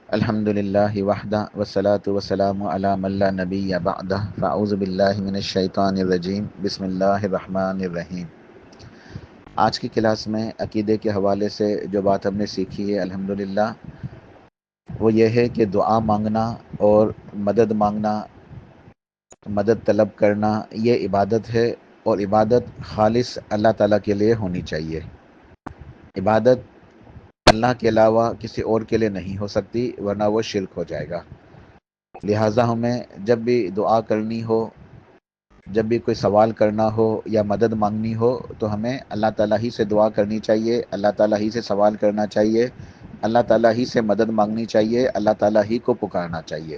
الحمدللہ وحدہ والصلاة والسلام علی من لا نبی بعدہ فاعوذ باللہ من الشیطان الرجیم بسم اللہ الرحمن الرحیم۔ آج کی کلاس میں عقیدے کے حوالے سے جو بات ہم نے سیکھی ہے الحمدللہ، وہ یہ ہے کہ دعا مانگنا اور مدد مانگنا، مدد طلب کرنا، یہ عبادت ہے، اور عبادت خالص اللہ تعالیٰ کے لیے ہونی چاہیے۔ عبادت اللہ کے علاوہ کسی اور کے لیے نہیں ہو سکتی، ورنہ وہ شرک ہو جائے گا۔ لہٰذا ہمیں جب بھی دعا کرنی ہو، جب بھی کوئی سوال کرنا ہو یا مدد مانگنی ہو، تو ہمیں اللہ تعالیٰ ہی سے دعا کرنی چاہیے، اللہ تعالیٰ ہی سے سوال کرنا چاہیے، اللہ تعالیٰ ہی سے مدد مانگنی چاہیے، اللہ تعالیٰ ہی کو پکارنا چاہیے،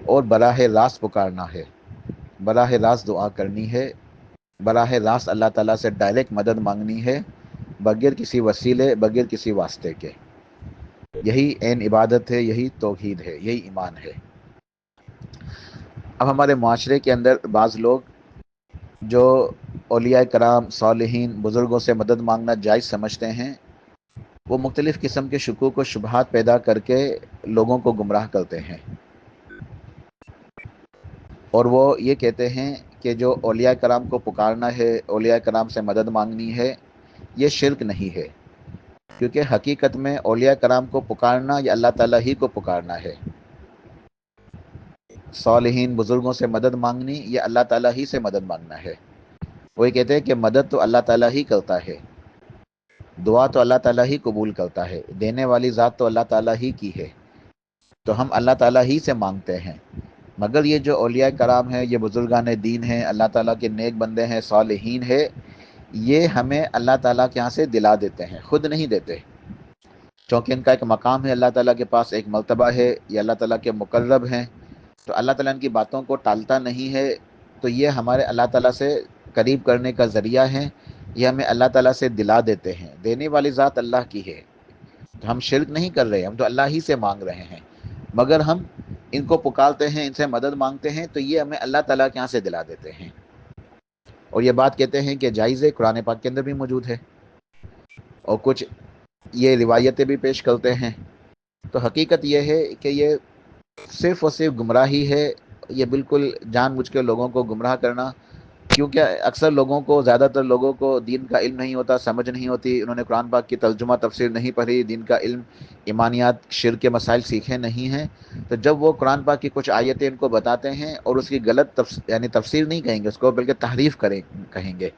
اور براہ راست پکارنا ہے، براہ راست دعا کرنی ہے، براہ راست اللہ تعالیٰ سے ڈائریکٹ مدد مانگنی ہے، بغیر کسی وسیلے، بغیر کسی واسطے کے۔ یہی عین عبادت ہے، یہی توحید ہے، یہی ایمان ہے۔ اب ہمارے معاشرے کے اندر بعض لوگ جو اولیاء کرام، صالحین، بزرگوں سے مدد مانگنا جائز سمجھتے ہیں، وہ مختلف قسم کے شکوک و شبہات پیدا کر کے لوگوں کو گمراہ کرتے ہیں، اور وہ یہ کہتے ہیں کہ جو اولیاء کرام کو پکارنا ہے، اولیاء کرام سے مدد مانگنی ہے، یہ شرک نہیں ہے، کیونکہ حقیقت میں اولیاء کرام کو پکارنا یا اللہ تعالیٰ ہی کو پکارنا ہے۔ صالحین، بزرگوں سے مدد مانگنی یا اللہ تعالیٰ ہی سے مدد مانگنا ہے۔ وہ یہ کہتے ہیں کہ مدد تو اللہ تعالیٰ ہی کرتا ہے، دعا تو اللہ تعالیٰ ہی قبول کرتا ہے، دینے والی ذات تو اللہ تعالیٰ ہی کی ہے، تو ہم اللہ تعالیٰ ہی سے مانگتے ہیں۔ مگر یہ جو اولیاء کرام ہیں، یہ بزرگان دین ہیں، اللہ تعالیٰ کے نیک بندے ہیں، صالحین ہیں، یہ ہمیں اللہ تعالیٰ کے یہاں سے دلا دیتے ہیں، خود نہیں دیتے، چونکہ ان کا ایک مقام ہے، اللہ تعالیٰ کے پاس ایک مرتبہ ہے، یہ اللہ تعالیٰ کے مقرب ہیں، تو اللہ تعالیٰ ان کی باتوں کو ٹالتا نہیں ہے، تو یہ ہمارے اللہ تعالیٰ سے قریب کرنے کا ذریعہ ہے، یہ ہمیں اللہ تعالیٰ سے دلا دیتے ہیں۔ دینے والی ذات اللہ کی ہے، تو ہم شرک نہیں کر رہے، ہم تو اللہ ہی سے مانگ رہے ہیں، مگر ہم ان کو پکارتے ہیں، ان سے مدد مانگتے ہیں، تو یہ ہمیں اللہ تعالیٰ کے یہاں سے دلا دیتے ہیں، اور یہ بات کہتے ہیں کہ جائز ہے، قرآن پاک کے اندر بھی موجود ہے، اور کچھ یہ روایتیں بھی پیش کرتے ہیں۔ تو حقیقت یہ ہے کہ یہ صرف اور صرف گمراہی ہے، یہ بالکل جان بوجھ کے لوگوں کو گمراہ کرنا، کیونکہ اکثر لوگوں کو، زیادہ تر لوگوں کو دین کا علم نہیں ہوتا، سمجھ نہیں ہوتی، انہوں نے قرآن پاک کی ترجمہ تفسیر نہیں پڑھی، دین کا علم، ایمانیات، شرک کے مسائل سیکھے نہیں ہیں، تو جب وہ قرآن پاک کی کچھ آیتیں ان کو بتاتے ہیں اور اس کی غلط یعنی تفسیر نہیں کہیں گے اس کو، بلکہ تحریف کہیں گے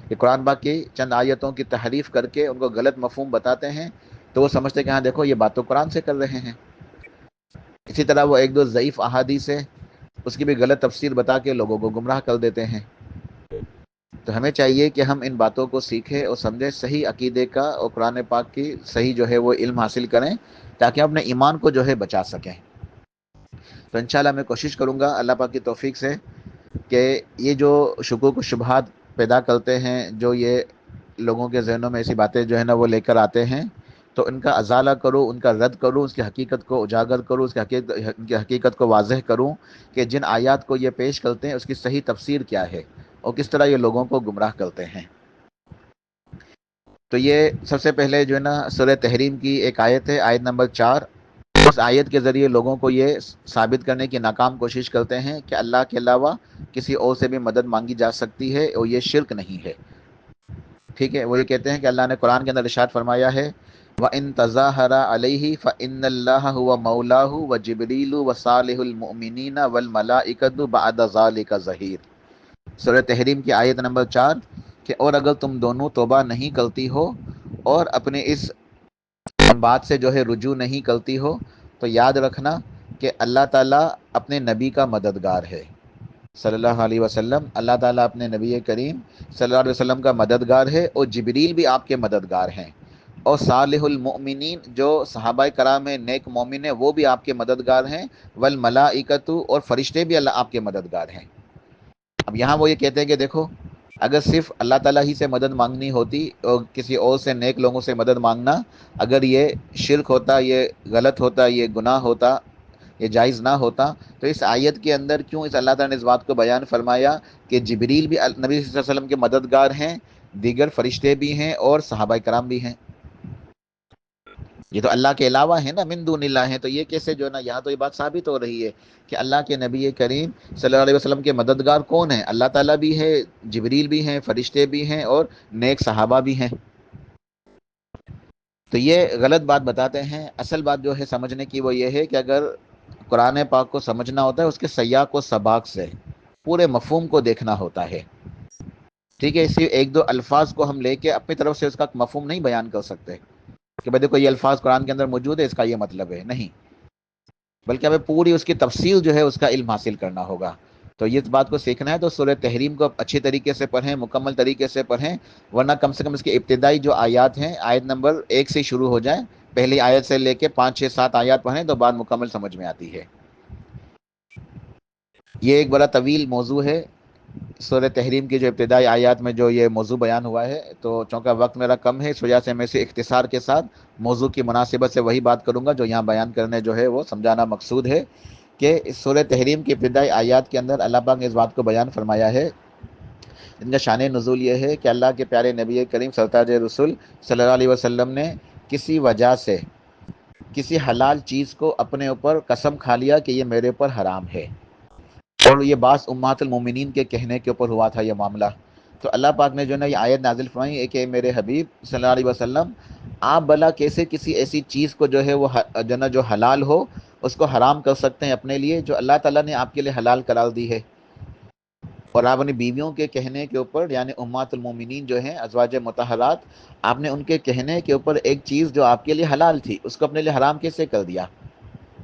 کہ قرآن پاک کی چند آیتوں کی تحریف کر کے ان کو غلط مفہوم بتاتے ہیں، تو وہ سمجھتے ہیں کہ ہاں دیکھو یہ بات تو قرآن سے کر رہے ہیں۔ اسی طرح وہ ایک دو ضعیف احادیث ہے، اس کی بھی غلط تفسیر بتا کے لوگوں کو گمراہ کر دیتے ہیں۔ تو ہمیں چاہیے کہ ہم ان باتوں کو سیکھیں اور سمجھیں، صحیح عقیدے کا اور قرآن پاک کی صحیح جو ہے وہ علم حاصل کریں، تاکہ ہم اپنے ایمان کو جو ہے بچا سکیں۔ تو انشاءاللہ میں کوشش کروں گا اللہ پاک کی توفیق سے کہ یہ جو شکوک و شبہات پیدا کرتے ہیں، جو یہ لوگوں کے ذہنوں میں ایسی باتیں جو ہے نا وہ لے کر آتے ہیں، تو ان کا ازالہ کروں، ان کا رد کروں، اس کی حقیقت کو اجاگر کروں، ان کی حقیقت کو واضح کروں کہ جن آیات کو یہ پیش کرتے ہیں اس کی صحیح تفسیر کیا ہے اور کس طرح یہ لوگوں کو گمراہ کرتے ہیں۔ تو یہ سب سے پہلے جو ہے نا سورہ تحریم کی ایک آیت ہے، آیت نمبر 4۔ اس آیت کے ذریعے لوگوں کو یہ ثابت کرنے کی ناکام کوشش کرتے ہیں کہ اللہ کے علاوہ کسی اور سے بھی مدد مانگی جا سکتی ہے اور یہ شرک نہیں ہے۔ ٹھیک ہے، وہ یہ کہتے ہیں کہ اللہ نے قرآن کے اندر ارشاد فرمایا ہے وَإِن تَظَاهَرَ عَلَيْهِ فَإِنَّ اللَّهَ هُوَ مَوْلَاهُ وَجِبْرِيلُ وَصَالِحُ الْمُؤْمِنِينَ وَالْمَلَائِكَةُ بَعْدَ ذَلِكَ ظَهِيرٌ۔ سورہ تحریم کی آیت نمبر 4 کہ اور اگر تم دونوں توبہ نہیں کرتی ہو اور اپنے اس بات سے جو ہے رجوع نہیں کرتی ہو، تو یاد رکھنا کہ اللہ تعالیٰ اپنے نبی کا مددگار ہے صلی اللہ علیہ وسلم، اللہ تعالیٰ اپنے نبی کریم صلی اللہ علیہ وسلم کا مددگار ہے، اور جبریل بھی آپ کے مددگار ہیں، اور صالح المؤمنین جو صحابہ کرام ہیں، نیک مومن ہیں، وہ بھی آپ کے مددگار ہیں، والملائکۃ اور فرشتے بھی اللہ آپ کے مددگار ہیں۔ اب یہاں وہ یہ کہتے ہیں کہ دیکھو، اگر صرف اللہ تعالیٰ ہی سے مدد مانگنی ہوتی اور کسی اور سے، نیک لوگوں سے مدد مانگنا اگر یہ شرک ہوتا، یہ غلط ہوتا، یہ گناہ ہوتا، یہ جائز نہ ہوتا، تو اس آیت کے اندر کیوں اس اللہ تعالیٰ نے اس بات کو بیان فرمایا کہ جبریل بھی نبی صلی اللہ علیہ وسلم کے مددگار ہیں، دیگر فرشتے بھی ہیں، اور صحابہ کرام بھی ہیں؟ یہ تو اللہ کے علاوہ ہے نا، من دون اللہ ہے، تو یہ کیسے جو ہے نا، یہاں تو یہ بات ثابت ہو رہی ہے کہ اللہ کے نبی کریم صلی اللہ علیہ وسلم کے مددگار کون ہیں؟ اللہ تعالیٰ بھی ہے، جبریل بھی ہیں، فرشتے بھی ہیں، اور نیک صحابہ بھی ہیں۔ تو یہ غلط بات بتاتے ہیں۔ اصل بات جو ہے سمجھنے کی وہ یہ ہے کہ اگر قرآن پاک کو سمجھنا ہوتا ہے اس کے سیاق و سباق سے، پورے مفہوم کو دیکھنا ہوتا ہے، ٹھیک ہے؟ اسی ایک دو الفاظ کو ہم لے کے اپنی طرف سے اس کا مفہوم نہیں بیان کر سکتے کہ بھائی دیکھو یہ الفاظ قرآن کے اندر موجود ہے، اس کا یہ مطلب ہے، نہیں، بلکہ ہمیں پوری اس کی تفصیل جو ہے اس کا علم حاصل کرنا ہوگا۔ تو یہ بات کو سیکھنا ہے تو سورہ تحریم کو اچھی طریقے سے پڑھیں، مکمل طریقے سے پڑھیں، ورنہ کم سے کم اس کی ابتدائی جو آیات ہیں، آیت نمبر 1 سے شروع ہو جائیں، پہلی آیت سے لے کے 5 6 7 آیات پڑھیں تو بات مکمل سمجھ میں آتی ہے۔ یہ ایک بڑا طویل موضوع ہے، سورہ تحریم کی جو ابتدائی آیات میں جو یہ موضوع بیان ہوا ہے، تو چونکہ وقت میرا کم ہے اس وجہ سے میں اسے اختصار کے ساتھ موضوع کی مناسبت سے وہی بات کروں گا جو یہاں بیان کرنے جو ہے وہ سمجھانا مقصود ہے کہ اس سورہ تحریم کی ابتدائی آیات کے اندر اللہ پاک نے اس بات کو بیان فرمایا ہے، ان کا شان نزول یہ ہے کہ اللہ کے پیارے نبی کریم سرتاج رسول صلی اللہ علیہ وسلم نے کسی وجہ سے کسی حلال چیز کو اپنے اوپر قسم کھا لیا کہ یہ میرے اوپر حرام ہے، اور یہ بعض امہات المومنین کے کہنے کے اوپر ہوا تھا یہ معاملہ۔ تو اللہ پاک نے جو ہے نا یہ آیت نازل فرمائی ہے کہ میرے حبیب صلی اللہ علیہ وسلم، آپ بھلا کیسے کسی ایسی چیز کو جو ہے وہ جو نا جو حلال ہو اس کو حرام کر سکتے ہیں اپنے لیے، جو اللہ تعالیٰ نے آپ کے لیے حلال قرار دی ہے؟ اور آپ اپنی بیویوں کے کہنے کے اوپر، یعنی امہات المومنین جو ہیں ازواج مطہرات، آپ نے ان کے کہنے کے اوپر ایک چیز جو آپ کے لیے حلال تھی اس کو اپنے لیے حرام کیسے کر دیا؟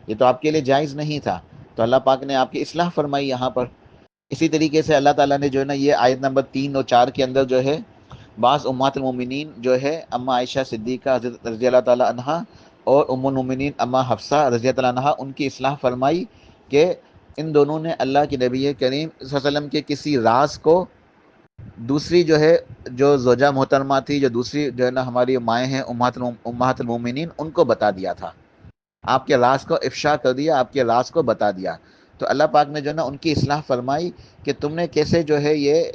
یہ تو آپ کے لیے جائز نہیں تھا۔ تو اللہ پاک نے آپ کی اصلاح فرمائی یہاں پر۔ اسی طریقے سے اللہ تعالیٰ نے جو ہے نا یہ آیت نمبر 3 اور 4 کے اندر جو ہے بعض امہات المومنین جو ہے اما عائشہ صدیقہ حضرت رضی اللہ تعالیٰ عنہا اور ام المومنین اما حفصہ رضی اللہ عنہا، ان کی اصلاح فرمائی کہ ان دونوں نے اللہ کے نبی کریم صلی اللہ علیہ وسلم کے کسی راز کو دوسری جو ہے جو زوجہ محترمہ تھی، جو دوسری جو ہے نا ہماری مائیں ہیں امہات المومنین، ان کو بتا دیا تھا، آپ کے راز کو افشا کر دیا، آپ کے راز کو بتا دیا۔ تو اللہ پاک نے جو ہے نا ان کی اصلاح فرمائی کہ تم نے کیسے جو ہے یہ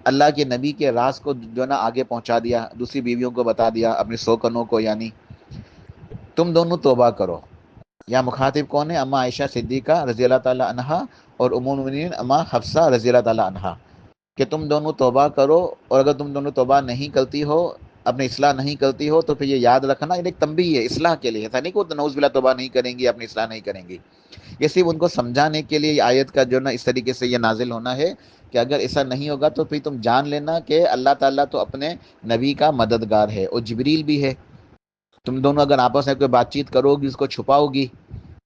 اللہ کے نبی کے راز کو جو ہے نا آگے پہنچا دیا، دوسری بیویوں کو بتا دیا، اپنی سوکنوں کو، یعنی تم دونوں توبہ کرو۔ یا مخاطب کون ہے؟ اما عائشہ صدیقہ رضی اللہ تعالیٰ عنہا اور ام المؤمنین اما حفصہ رضی اللہ تعالیٰ عنہا، کہ تم دونوں توبہ کرو، اور اگر تم دونوں توبہ نہیں کرتی ہو، اپنی اصلاح نہیں کرتی ہو، تو پھر یہ یاد رکھنا، یہ ایک تنبیہ ہے اصلاح کے لیے، ایسا نہیں کہ نعوذ باللہ توبہ نہیں کریں گی، اپنی اصلاح نہیں کریں گی، یہ صرف ان کو سمجھانے کے لیے یہ آیت کا جو نا اس طریقے سے یہ نازل ہونا ہے کہ اگر ایسا نہیں ہوگا تو پھر تم جان لینا کہ اللہ تعالیٰ تو اپنے نبی کا مددگار ہے، اور جبریل بھی ہے۔ تم دونوں اگر آپس میں کوئی بات چیت کرو گی، اس کو چھپاؤ گی،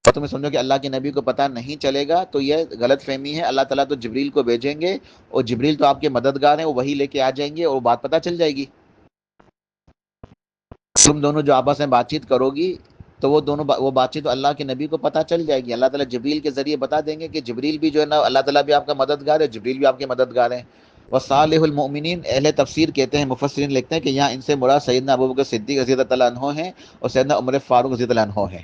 اور تمہیں سمجھو کہ اللہ کے نبی کو پتہ نہیں چلے گا، تو یہ غلط فہمی ہے۔ اللہ تعالیٰ تو جبریل کو بھیجیں گے، اور جبریل تو آپ کے مددگار ہیں، وہ وہی لے کے آ جائیں گے اور بات پتہ چل جائے گی۔ تم دونوں جو آپس میں بات چیت کرو گی تو وہ بات چیت تو اللہ کے نبی کو پتہ چل جائے گی، اللہ تعالیٰ جبریل کے ذریعے بتا دیں گے کہ جبریل بھی جو ہے نا اللہ تعالیٰ بھی آپ کا مددگار ہے، جبریل بھی آپ کے مددگار ہیں۔ وصالح المؤمنین، اہل تفسیر کہتے ہیں، مفسرین لکھتے ہیں کہ یہاں ان سے مراد سیدنا ابوبکر صدیق رضی اللہ تعالیٰ عنہ ہیں اور سیدنا عمر فاروق رضی اللہ عنہ ہیں۔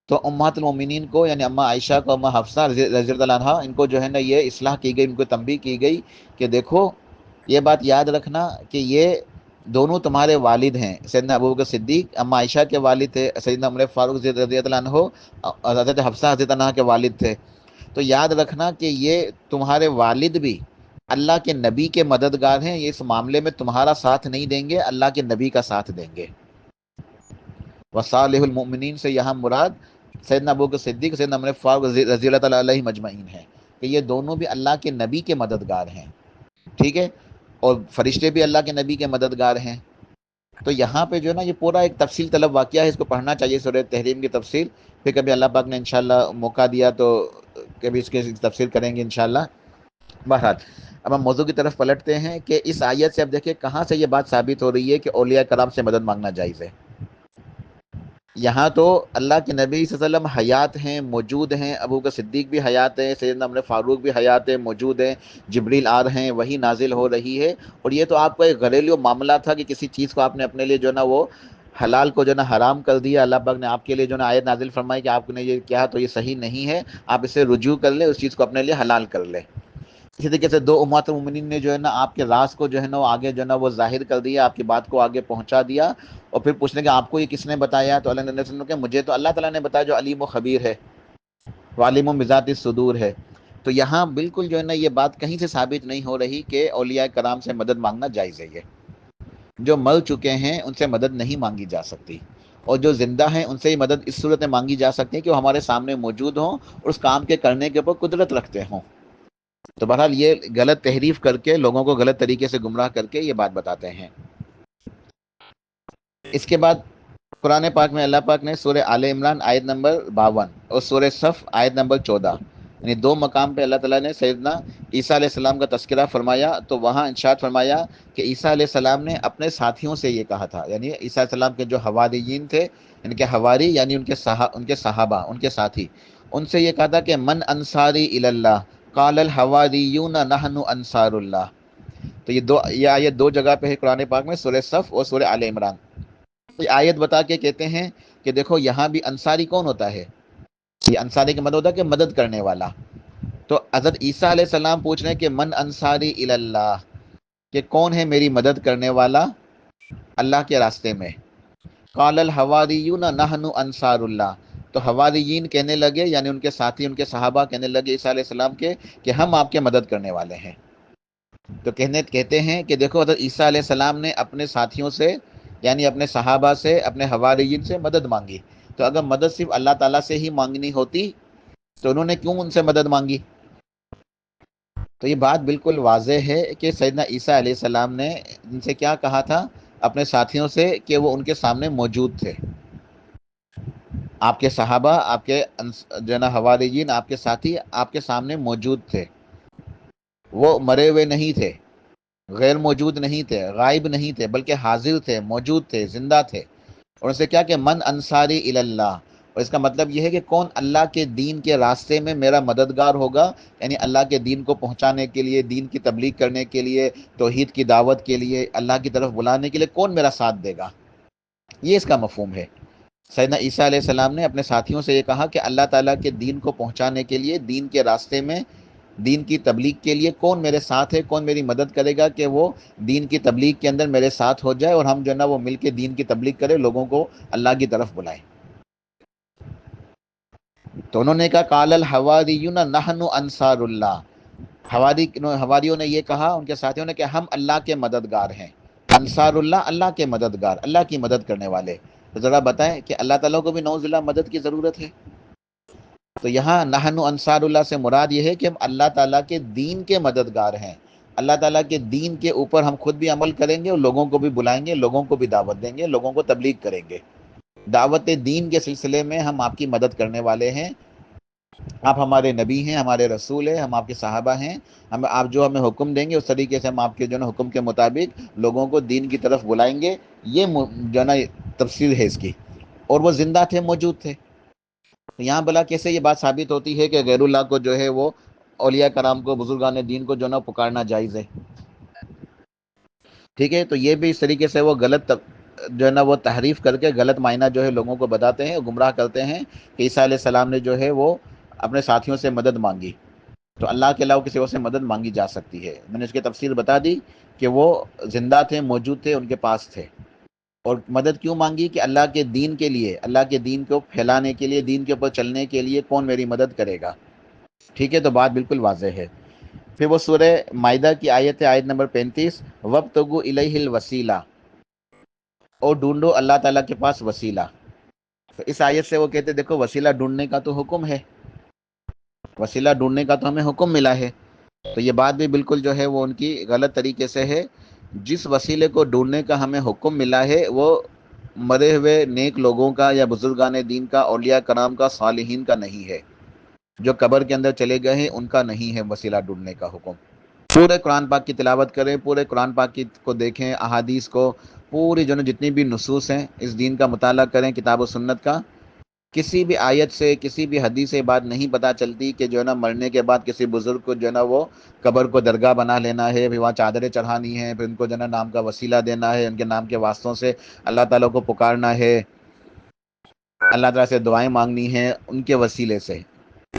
تو امہات المومنین کو، یعنی اما عائشہ کو، اما حفصہ رضی اللہ عنہا، ان کو جو ہے نا یہ اصلاح کی گئی، ان کو تنبیہ کی گئی کہ دیکھو یہ بات یاد رکھنا کہ یہ دونوں تمہارے والد ہیں، سیدنا ابوبکر صدیق اما عائشہ کے والد تھے، سیدنا عمر فاروق رضی اللہ عنہ حضرت حفصہ رضی اللہ عنہ کے والد تھے۔ تو یاد رکھنا کہ یہ تمہارے والد بھی اللہ کے نبی کے مددگار ہیں، یہ اس معاملے میں تمہارا ساتھ نہیں دیں گے، اللہ کے نبی کا ساتھ دیں گے۔ وصالح المؤمنین سے یہاں مراد سیدنا ابوبکر صدیق، سیدنا عمر فاروق رضی اللہ تعالیٰ علیہ مجمعین ہیں، کہ یہ دونوں بھی اللہ کے نبی کے مددگار ہیں، ٹھیک ہے؟ اور فرشتے بھی اللہ کے نبی کے مددگار ہیں۔ تو یہاں پہ جو ہے نا یہ پورا ایک تفصیل طلب واقعہ ہے، اس کو پڑھنا چاہیے سورہ تحریم کی تفصیل، پھر کبھی اللہ پاک نے انشاءاللہ موقع دیا تو کبھی اس کی تفصیل کریں گے انشاءاللہ۔ بہرحال اب ہم موضوع کی طرف پلٹتے ہیں کہ اس آیت سے اب دیکھیں کہاں سے یہ بات ثابت ہو رہی ہے کہ اولیاء کرام سے مدد مانگنا جائز ہے۔ یہاں تو اللہ کے نبی صلی اللہ علیہ وسلم حیات ہیں، موجود ہیں، ابوبکر صدیق بھی حیات ہیں، سیدنا عمر فاروق بھی حیات ہیں، موجود ہیں، جبریل آ رہے ہیں، وہی نازل ہو رہی ہے، اور یہ تو آپ کا ایک گھریلو معاملہ تھا کہ کسی چیز کو آپ نے اپنے لیے جو ہے نا وہ حلال کو جو ہے نا حرام کر دیا، اللہ پاک نے آپ کے لیے جو ہے نا آیت نازل فرمائی کہ آپ نے یہ کیا تو یہ صحیح نہیں ہے، آپ اسے رجوع کر لیں، اس چیز کو اپنے لیے حلال کر لیں۔ اسی طریقے سے دو امہات المومنین نے جو ہے نا آپ کے راز کو جو ہے نا وہ آگے جو ہے نا وہ ظاہر کر دیا، آپ کی بات کو آگے پہنچا دیا، اور پھر پوچھنے کہ آپ کو یہ کس نے بتایا؟ تو اللہ نے وسلم کہ مجھے تو اللہ تعالیٰ نے بتایا جو علیم و خبیر ہے، عالم و بذات الصدور ہے۔ تو یہاں بالکل جو ہے نا یہ بات کہیں سے ثابت نہیں ہو رہی کہ اولیاء کرام سے مدد مانگنا جائز ہے۔ یہ جو مر چکے ہیں ان سے مدد نہیں مانگی جا سکتی، اور جو زندہ ہیں ان سے ہی مدد اس صورت میں مانگی جا سکتی ہے کہ وہ ہمارے سامنے موجود ہوں اور اس کام کے کرنے کے اوپر قدرت رکھتے ہوں۔ تو بہرحال یہ غلط تحریف کر کے لوگوں کو غلط طریقے سے گمراہ کر کے یہ بات بتاتے ہیں۔ اس کے بعد قرآن پاک میں اللہ پاک نے سورہ آل عمران آیت نمبر 52 اور سورہ صف آیت نمبر 14 یعنی دو مقام پہ اللہ تعالیٰ نے سیدنا عیسیٰ علیہ السلام کا تذکرہ فرمایا، تو وہاں ارشاد فرمایا کہ عیسیٰ علیہ السلام نے اپنے ساتھیوں سے یہ کہا تھا، یعنی عیسیٰ علیہ السلام کے جو حواریین تھے، ان کے حواری یعنی ان کے صحابہ، ان کے ساتھی، ان سے یہ کہا تھا کہ من انصاری الی اللہ قال الحواریون نحن انصار اللہ۔ تو یہ آیت دو جگہ پہ ہے قرآن پاک میں، سورہ صف اور سورہ آل عمران۔ یہ آیت بتا کے کہتے ہیں کہ دیکھو یہاں بھی انصاری کون ہوتا ہے؟ یہ انصاری کا مطلب ہوتا ہے کہ مدد کرنے والا۔ تو حضرت عیسیٰ علیہ السلام پوچھ رہے ہیں کہ من انصاری الی اللہ، کہ کون ہے میری مدد کرنے والا اللہ کے راستے میں؟ قال الحواریون نحن انصار اللہ، تو حواریین کہنے لگے یعنی ان کے ساتھی، ان کے صحابہ کہنے لگے عیسیٰ علیہ السلام کے کہ ہم آپ کے مدد کرنے والے ہیں۔ تو کہتے ہیں کہ دیکھو حضرت عیسیٰ علیہ السلام نے اپنے ساتھیوں سے یعنی اپنے صحابہ سے، اپنے حواریین سے مدد مانگی، تو اگر مدد صرف اللہ تعالیٰ سے ہی مانگنی ہوتی تو انہوں نے کیوں ان سے مدد مانگی؟ تو یہ بات بالکل واضح ہے کہ سیدنا عیسیٰ علیہ السلام نے ان سے کیا کہا تھا اپنے ساتھیوں سے کہ وہ ان کے سامنے موجود تھے، آپ کے صحابہ، آپ کے جو نا حواریین، آپ کے ساتھی آپ کے سامنے موجود تھے، وہ مرے ہوئے نہیں تھے، غیر موجود نہیں تھے، غائب نہیں تھے، بلکہ حاضر تھے، موجود تھے، زندہ تھے۔ اور ان سے کیا کہ من انصاری الی اللہ، اور اس کا مطلب یہ ہے کہ کون اللہ کے دین کے راستے میں میرا مددگار ہوگا، یعنی اللہ کے دین کو پہنچانے کے لیے، دین کی تبلیغ کرنے کے لیے، توحید کی دعوت کے لیے، اللہ کی طرف بلانے کے لیے کون میرا ساتھ دے گا؟ یہ اس کا مفہوم ہے۔ سیدنا عیسیٰ علیہ السلام نے اپنے ساتھیوں سے یہ کہا کہ اللہ تعالیٰ کے دین کو پہنچانے کے لیے، دین کے راستے میں، دین کی تبلیغ کے لیے کون میرے ساتھ ہے، کون میری مدد کرے گا کہ وہ دین کی تبلیغ کے اندر میرے ساتھ ہو جائے اور ہم جو ہے نا وہ مل کے دین کی تبلیغ کرے، لوگوں کو اللہ کی طرف بلائیں۔ تو انہوں نے کہا قال الحواریون نحن انصار اللہ، حواریوں نے یہ کہا ان کے ساتھیوں نے کہ ہم اللہ کے مددگار ہیں، انصار اللہ، اللہ کے مددگار، اللہ کی مدد کرنے والے۔ تو ذرا بتائیں کہ اللہ تعالیٰ کو بھی نعوذ باللہ مدد کی ضرورت ہے؟ تو یہاں نحن انصار اللہ سے مراد یہ ہے کہ ہم اللہ تعالیٰ کے دین کے مددگار ہیں، اللہ تعالیٰ کے دین کے اوپر ہم خود بھی عمل کریں گے اور لوگوں کو بھی بلائیں گے، لوگوں کو بھی دعوت دیں گے، لوگوں کو تبلیغ کریں گے۔ دعوت دین کے سلسلے میں ہم آپ کی مدد کرنے والے ہیں، آپ ہمارے نبی ہیں، ہمارے رسول ہیں، ہم آپ کے صحابہ ہیں، آپ جو ہمیں حکم دیں گے اس طریقے سے ہم آپ کے جو ہے نا حکم کے مطابق لوگوں کو دین کی طرف بلائیں گے۔ یہ جو ہے نا تفسیر ہے اس کی، اور وہ زندہ تھے، موجود تھے۔ تو یہاں بلا کیسے یہ بات ثابت ہوتی ہے کہ غیر اللہ کو جو ہے وہ اولیاء کرام کو، بزرگان دین کو جو ہے نا پکارنا جائز ہے؟ ٹھیک ہے، تو یہ بھی اس طریقے سے وہ غلط جو ہے نا وہ تحریف کر کے غلط معنی جو ہے لوگوں کو بتاتے ہیں، گمراہ کرتے ہیں کہ عیسیٰ علیہ السلام نے جو ہے وہ اپنے ساتھیوں سے مدد مانگی، تو اللہ کے علاوہ کسی اور سے مدد مانگی جا سکتی ہے۔ میں نے اس کی تفسیر بتا دی کہ وہ زندہ تھے، موجود تھے، ان کے پاس تھے، اور مدد کیوں مانگی کہ اللہ کے دین کے لیے، اللہ کے دین کو پھیلانے کے لیے، دین کے اوپر چلنے کے لیے کون میری مدد کرے گا؟ ٹھیک ہے، تو بات بالکل واضح ہے۔ پھر وہ سورہ مائدہ کی آیت ہے، آیت نمبر 35، وَابْتَغُوا إِلَيْهِ الْوَسِيلَةَ، اور ڈھونڈو اللہ تعالیٰ کے پاس وسیلہ۔ تو اس آیت سے وہ کہتے دیکھو وسیلہ ڈھونڈنے کا تو حکم ہے، وسیلہ ڈھونڈنے کا تو ہمیں حکم ملا ہے۔ تو یہ بات بھی بالکل جو ہے وہ ان کی غلط طریقے سے ہے۔ جس وسیلے کو ڈھونڈنے کا ہمیں حکم ملا ہے وہ مرے ہوئے نیک لوگوں کا یا بزرگان دین کا، اولیاء کرام کا، صالحین کا نہیں ہے، جو قبر کے اندر چلے گئے ہیں ان کا نہیں ہے وسیلہ ڈھونڈنے کا حکم۔ پورے قرآن پاک کی تلاوت کریں، پورے قرآن پاک کو دیکھیں، احادیث کو، پوری جو جتنی بھی نصوص ہیں اس دین کا مطالعہ کریں، کتاب و سنت کا۔ کسی بھی آیت سے، کسی بھی حدیث سے بات نہیں پتہ چلتی کہ جو ہے نا مرنے کے بعد کسی بزرگ کو جو ہے نا وہ قبر کو درگاہ بنا لینا ہے، پھر وہاں چادریں چڑھانی ہیں، پھر ان کو جو ہے نا نام کا وسیلہ دینا ہے، ان کے نام کے واسطوں سے اللہ تعالیٰ کو پکارنا ہے، اللہ تعالیٰ سے دعائیں مانگنی ہیں ان کے وسیلے سے۔